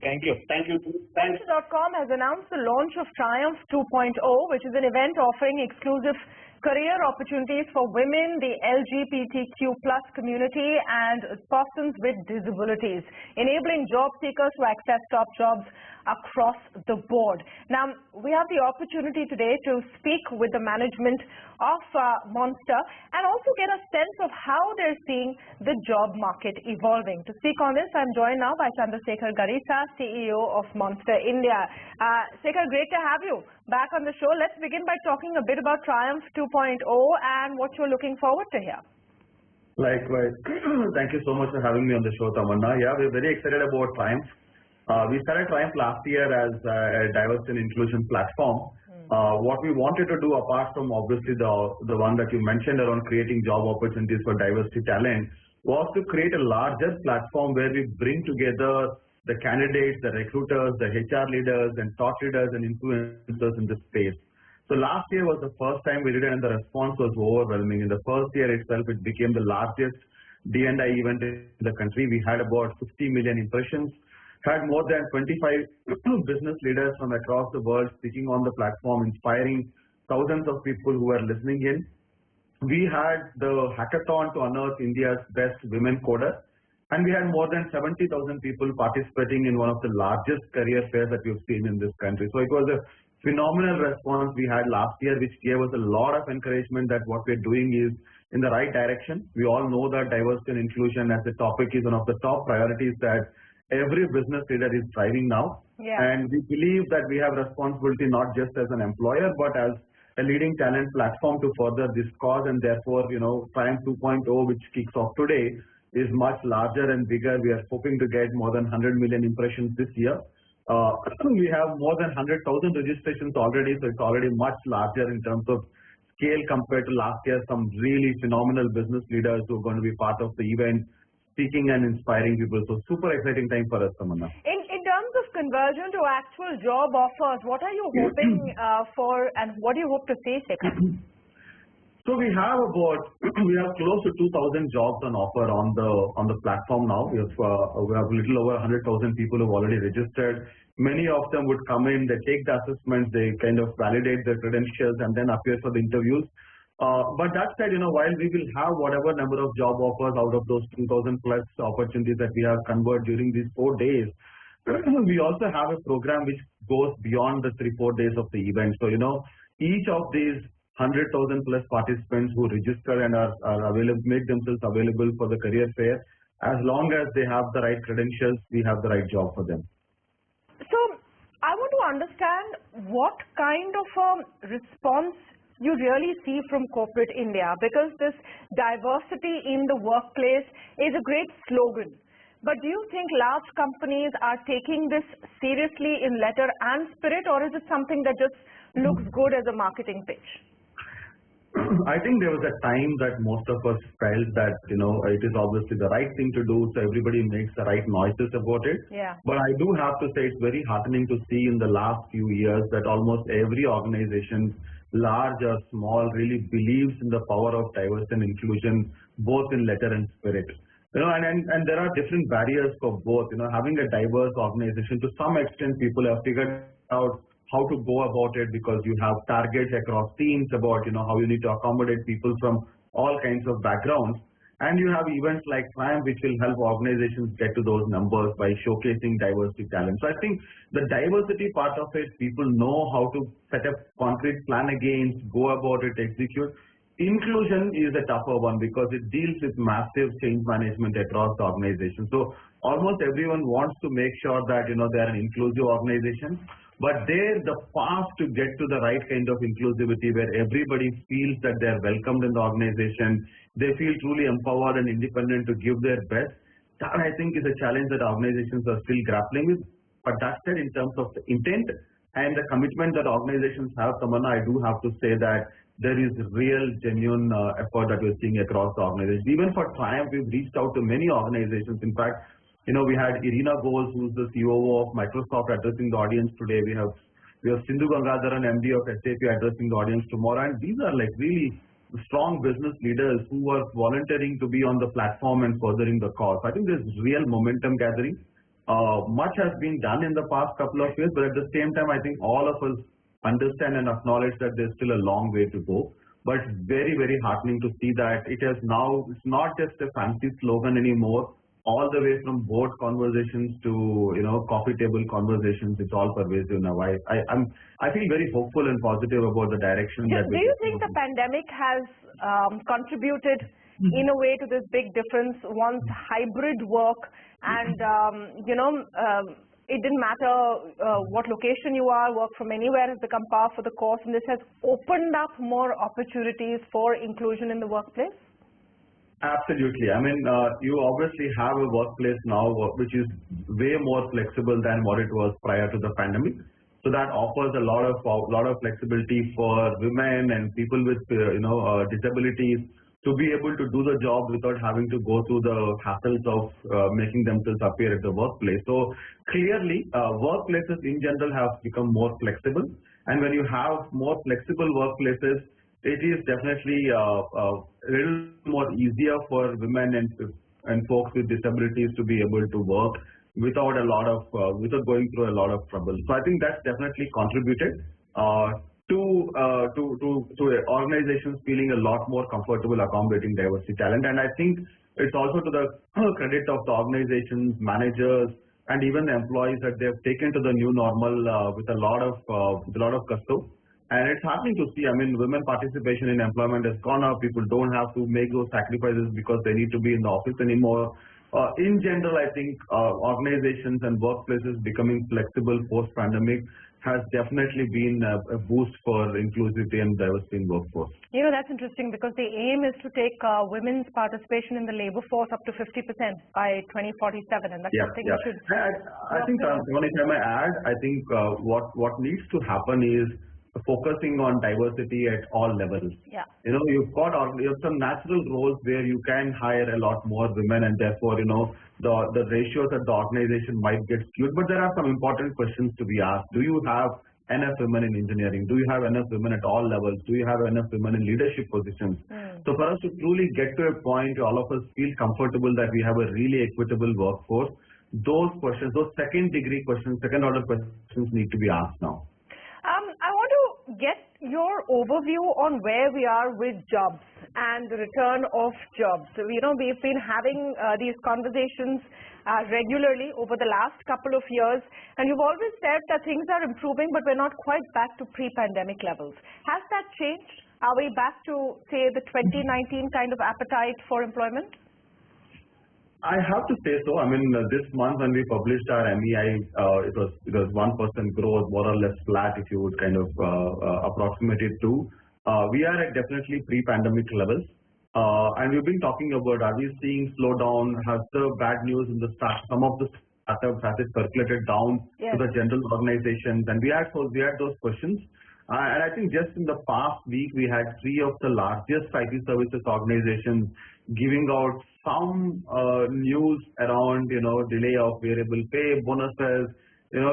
Thank you. Thank you. Thanks. Monster.com has announced the launch of Triumph 2.0, which is an event offering exclusive career opportunities for women, the LGBTQ+ community, and persons with disabilities, enabling job seekers to access top jobs across the board. Now, we have the opportunity today to speak with the management of Monster and also get a sense of how they're seeing the job market evolving. To speak on this, I'm joined now by Sekhar Garisa, CEO of Monster India. Sekhar, great to have you back on the show. Let's begin by talking a bit about Triumph 2.0 and what you're looking forward to here. Likewise. Thank you so much for having me on the show, Tamanna. Yeah, we're very excited about Triumph. We started Triumph last year as a diversity and inclusion platform. What we wanted to do, apart from obviously the one that you mentioned around creating job opportunities for diversity talent, was to create a larger platform where we bring together the candidates, the recruiters, the HR leaders, and thought leaders and influencers in this space. So last year was the first time we did it, and the response was overwhelming. In the first year itself, it became the largest D&I event in the country. We had about 50 million impressions, had more than 25 business leaders from across the world speaking on the platform, inspiring thousands of people who were listening in. We had the hackathon to unearth India's best women coder, and we had more than 70,000 people participating in one of the largest career fairs that we've seen in this country. So it was a phenomenal response we had last year, which gave us a lot of encouragement that what we're doing is in the right direction. We all know that diversity and inclusion as a topic is one of the top priorities that every business leader is driving now. Yeah. And we believe that we have responsibility not just as an employer, but as a leading talent platform to further this cause. And therefore, Triumph 2.0, which kicks off today, is much larger and bigger. We are hoping to get more than 100 million impressions this year. We have more than 100,000 registrations already, so it's already much larger in terms of scale compared to last year. Some really phenomenal business leaders who are going to be part of the event, speaking and inspiring people. So super exciting time for us, Tamanna. In terms of conversion to actual job offers, what are you hoping for, and what do you hope to see, Sekhar? So we have close to 2,000 jobs on offer on the platform now. We have a little over 100,000 people who have already registered. Many of them would come in, they take the assessments, they kind of validate their credentials, and then appear for the interviews. But that said, while we will have whatever number of job offers out of those 2,000 plus opportunities that we have converted during these 4 days, we also have a program which goes beyond the 3-4 days of the event. So, each of these 100,000 plus participants who register and are available, make themselves available for the career fair, as long as they have the right credentials, we have the right job for them. So, I want to understand what kind of a response you really see from corporate India, because this diversity in the workplace is a great slogan. But do you think large companies are taking this seriously in letter and spirit, or is it something that just looks good as a marketing pitch? I think there was a time that most of us felt that, it is obviously the right thing to do, so everybody makes the right noises about it. Yeah. But I do have to say it's very heartening to see in the last few years that almost every organization, large or small, really believes in the power of diversity and inclusion, both in letter and spirit. And there are different barriers for both. Having a diverse organization, to some extent, people have figured out how to go about it, because you have targets across teams about, how you need to accommodate people from all kinds of backgrounds. And you have events like Triumph, which will help organizations get to those numbers by showcasing diversity talent. So I think the diversity part of it, people know how to set up concrete plan against, go about it, execute. Inclusion is a tougher one because it deals with massive change management across the organization. So almost everyone wants to make sure that, they are an inclusive organization. But the path to get to the right kind of inclusivity where everybody feels that they are welcomed in the organization, they feel truly empowered and independent to give their best, that I think is a challenge that organizations are still grappling with. But that said, in terms of the intent and the commitment that organizations have, Tamanna, I do have to say that there is real, genuine effort that we're seeing across the organization. Even for Triumph, we've reached out to many organizations. In fact, we had Irina Bose, who's the COO of Microsoft, addressing the audience today. We have Sindhu Gangadharan, MD of SAP, addressing the audience tomorrow. And these are like really strong business leaders who are volunteering to be on the platform and furthering the cause. I think there's real momentum gathering. Much has been done in the past couple of years, but at the same time, I think all of us understand and acknowledge that there's still a long way to go. But it's very, very heartening to see that it has now, it's not just a fancy slogan anymore, all the way from board conversations to, coffee table conversations, it's all pervasive now. I feel very hopeful and positive about the direction that Do you think the pandemic has contributed in a way to this big difference once hybrid work and, it didn't matter what location you are, work from anywhere has become par for the course, and this has opened up more opportunities for inclusion in the workplace? Absolutely. I mean, you obviously have a workplace now which is way more flexible than what it was prior to the pandemic. So that offers a lot of flexibility for women and people with disabilities to be able to do the job without having to go through the hassles of making themselves appear at the workplace. So clearly, workplaces in general have become more flexible, and when you have more flexible workplaces, it is definitely a little more easier for women and folks with disabilities to be able to work without without going through a lot of trouble. So I think that's definitely contributed to organizations feeling a lot more comfortable accommodating diversity talent. And I think it's also to the credit of the organizations, managers, and even the employees that they've taken to the new normal with a lot of gusto. And it's heartening to see. I mean, women participation in employment has gone up. People don't have to make those sacrifices because they need to be in the office anymore. In general, I think organizations and workplaces becoming flexible post-pandemic has definitely been a boost for inclusivity and diversity in workforce. That's interesting because the aim is to take women's participation in the labor force up to 50% by 2047, and that's something we should. I think, if I may add, I think what needs to happen is focusing on diversity at all levels. Yeah. You have some natural roles where you can hire a lot more women, and therefore, the ratios at the organization might get skewed. But there are some important questions to be asked. Do you have enough women in engineering? Do you have enough women at all levels? Do you have enough women in leadership positions? So for us to truly get to a point where all of us feel comfortable that we have a really equitable workforce, those questions, those second order questions need to be asked now. I want to get your overview on where we are with jobs and the return of jobs. We've been having these conversations regularly over the last couple of years, and you've always said that things are improving, but we're not quite back to pre-pandemic levels. Has that changed? Are we back to, say, the 2019 kind of appetite for employment? I have to say so. I mean, this month when we published our MEI, it was 1% growth, more or less flat if you would kind of approximate it to. We are at definitely pre-pandemic levels. And we've been talking about, are we seeing slowdown? Has the bad news in the start, some of the startups, has it percolated down to the general organizations? And we had those questions. And I think just in the past week, we had 3 of the largest IT services organizations giving out some news around, delay of variable pay, bonuses,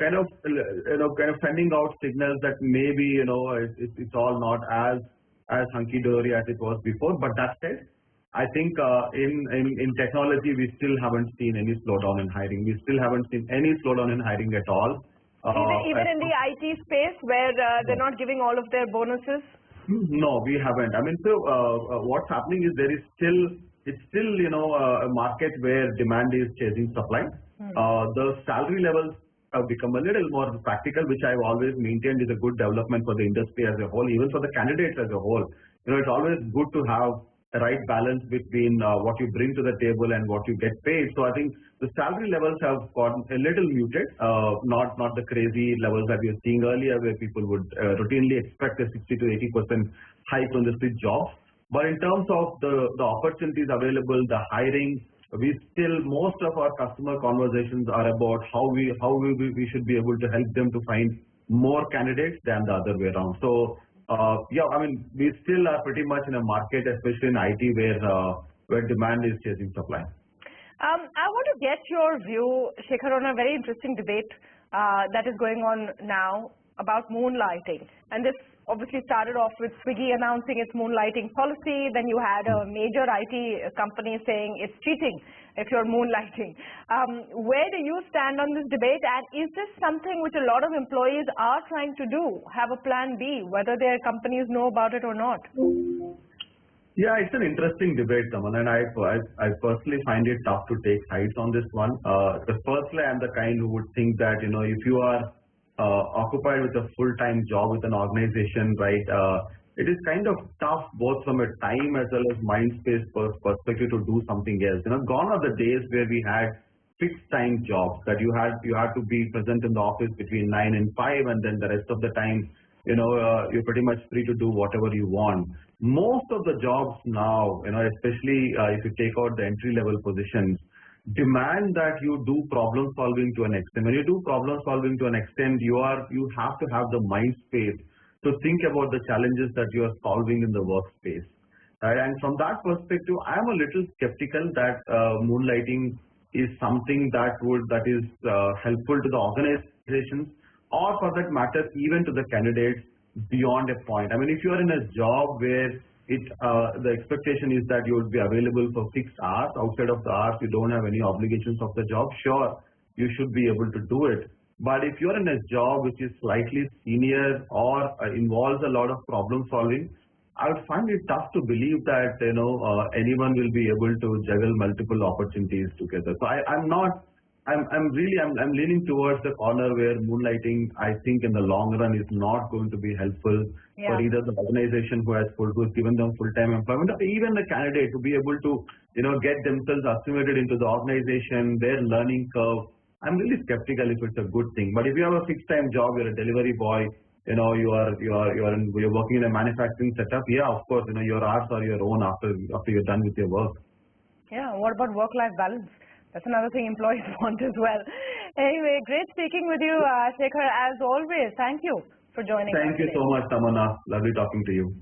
kind of sending out signals that maybe, it's all not as hunky-dory as it was before. But that said, I think in technology, we still haven't seen any slowdown in hiring. We still haven't seen any slowdown in hiring at all. Even in the IT space where they're not giving all of their bonuses? No, we haven't. I mean, so what's happening is it's still a market where demand is chasing supply. The salary levels have become a little more practical, which I've always maintained is a good development for the industry as a whole, even for the candidates as a whole. It's always good to have a right balance between what you bring to the table and what you get paid. So I think the salary levels have gotten a little muted, not the crazy levels that we were seeing earlier, where people would routinely expect a 60 to 80% hike on the switch jobs. But in terms of the opportunities available, the hiring, most of our customer conversations are about how we should be able to help them to find more candidates than the other way around. So I mean, we still are pretty much in a market, especially in IT, where demand is chasing supply. I want to get your view, Sekhar, on a very interesting debate that is going on now about moonlighting. And this obviously started off with Swiggy announcing its moonlighting policy. Then you had a major IT company saying it's cheating if you're moonlighting. Where do you stand on this debate, and is this something which a lot of employees are trying to do, have a plan B, whether their companies know about it or not? Yeah, it's an interesting debate, Taman, and I personally find it tough to take sides on this one. Firstly, I'm the kind who would think that, if you are occupied with a full-time job with an organization, right, it is kind of tough both from a time as well as mind space perspective to do something else. Gone are the days where we had fixed time jobs that you had to be present in the office between 9 and 5, and then the rest of the time, you're pretty much free to do whatever you want. Most of the jobs now, especially if you take out the entry-level positions, demand that you do problem solving to an extent. When you do problem solving to an extent, you have to have the mind space to think about the challenges that you are solving in the workspace. Right? And from that perspective, I am a little skeptical that moonlighting is something that is helpful to the organizations, or for that matter, even to the candidates beyond a point. I mean, if you are in a job where the expectation is that you would be available for fixed hours, outside of the hours you don't have any obligations of the job, sure, you should be able to do it. But if you're in a job which is slightly senior or involves a lot of problem solving, I would find it tough to believe that anyone will be able to juggle multiple opportunities together. So I'm leaning towards the corner where moonlighting, I think in the long run, is not going to be helpful for either the organization who's given them full-time employment, or even the candidate to be able to get themselves assimilated into the organization, their learning curve. I'm really skeptical if it's a good thing. But if you have a fixed-time job, you're a delivery boy, you're working in a manufacturing setup. Yeah, of course, your hours are your own after you're done with your work. Yeah. What about work-life balance? That's another thing employees want as well. Anyway, great speaking with you, Sekhar, as always. Thank you for joining us. Thank you so much, Tamana. Lovely talking to you.